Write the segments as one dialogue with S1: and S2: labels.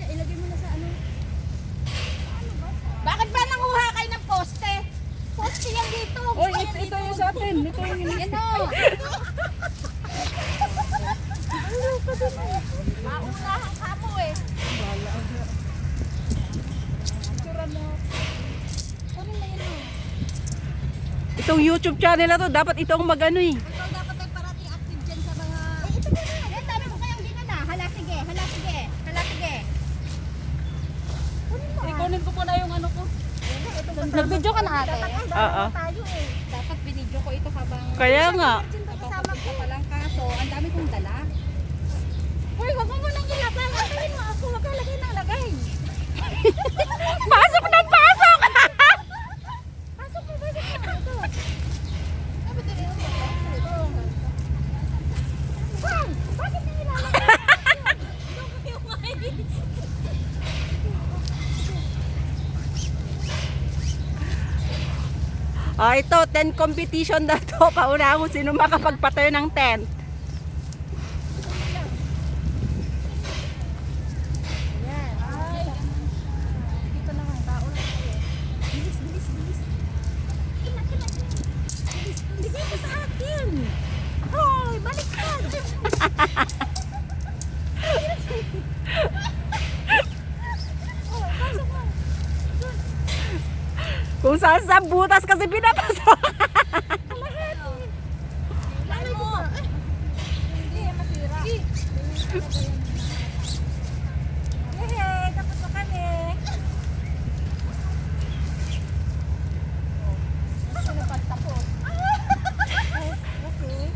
S1: ilagay mo na sa ano. Bakit ba nanguha kayo ng poste? Poste yan dito.
S2: Oy, ito yung sa atin. Ito yung
S1: Yan o. Maunahan ka mo eh. Kunin na yun o.
S2: Itong YouTube channel na to, dapat ito ang mag-ano eh.
S1: Ikaw dapat ay parating active dyan sa mga... Eh, ito na na. Yan, dami mo kayang ginana. Hala, sige. Hala, sige. Hala, sige. Kunin mo.
S2: Ikunin ko muna yung ano ko.
S1: Nag-video ka na ate?
S2: Oo.
S1: Tayo eh. Dapat binidyo ko ito habang...
S2: Kaya nga.
S1: Kasama ko pa lang kaso, ang dami kong dala. Uy, wag mo munang ilagay. Lagayin mo ako. Wag ka lagay ng lagay.
S2: Pasok na pasok!
S1: Pasok mo, pasok mo. Ito. Dapat din yung Wow! Bakit na ilalagay? Ito yung mais.
S2: Ah, ito, tent competition na to. Paunahan kung sino makapagpatayo ng tent.
S1: Yan. Ay. Dito na nga. Baon na tayo. Bilis, bilis, bilis. Kina. Bilis. Bigay ko sa akin. Hoy, baliktad. Oh, pasok mo.
S2: Kung saan sa butas kasi pinapasok.
S1: Lalo mo. Hindi, masira. Yehey, tapos na kami. Sino pa tapos? Okay.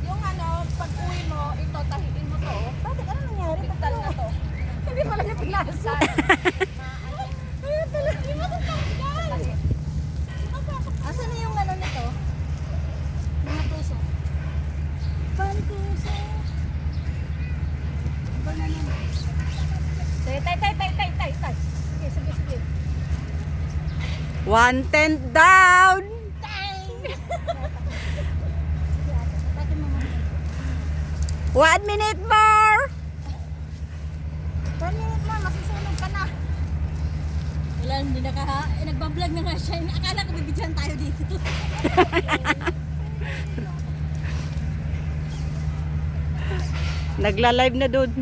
S1: Yung ano, pag uwi mo, ito, tahiin mo to. Bakit? Ano nangyari? Bigtal na to. Hindi pala niya pinasa. Ayun talaga. Hindi mo tatanggal. Asan na yung ano nito? Mga tuso. Pantuso. Iba na naman. Tay. Sige, sige.
S2: One tent down.
S1: Tatin mo muna.
S2: 1 minute more.
S1: 1 minute more, masusunog ka na. Wala, hindi na ka. Nagbablog na nga siya. Akala ko bibigyan tayo dito.
S2: Nagla-live na doon.